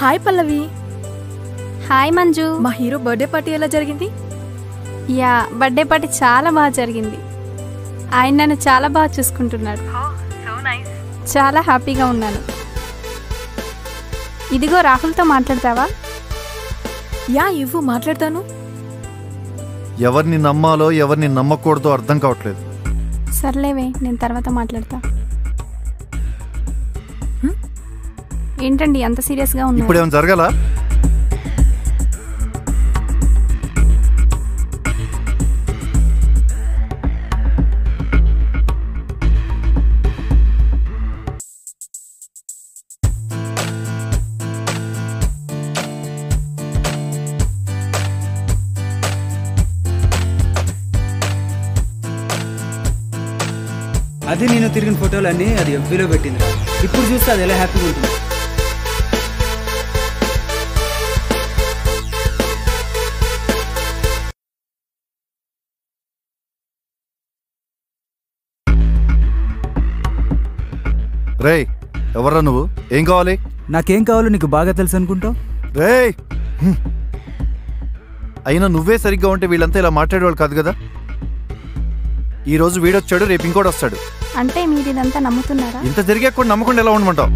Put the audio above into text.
Hi పల్లవి. Hi Manju. మా hero birthday party ఎలా జరిగింది? యా, బర్త్డే పార్టీ చాలా బాగా జరిగింది. ఆయన నన్ను చాలా బాగా చూసుకుంటున్నాడు. చాలా హ్యాపీగా ఉన్నాను. ఇదిగో రాహుల్తో మాట్లాడతావా? యా ఇవ్వు, మాట్లాడతాను. ఎవరిని నమ్మాలో ఎవరిని నమ్మకూడదో అర్థం కావట్లేదు. సర్లేవే, నేను తర్వాత మాట్లాడతా. ఏంటండి అంత సీరియస్గా ఉన్నారు? ఇప్పుడు ఏమైనా జరగాల? అది నేను తిరిగిన ఫోటోలన్నీ అది ఎఫ్బీలో పెట్టింది. ఇప్పుడు చూస్తే అది ఎలా హ్యాపీగా ఉంటుంది. రే, ఎవర్రా నువ్వు? ఏం కావాలి? నాకేం కావాలో నీకు బాగా తెలుసు అనుకుంటావు. రే, అయినా నువ్వే సరిగ్గా ఉంటే వీళ్ళంతా ఇలా మాట్లాడేవాళ్ళు కాదు కదా. ఈ రోజు వీడొచ్చాడు, రేపు ఇంకోటి వస్తాడు. అంటే మీరు ఇదంతా నమ్ముతున్నారా? ఇంత జరిగా కూడా నమ్మకుండా ఎలా ఉండమంటావు?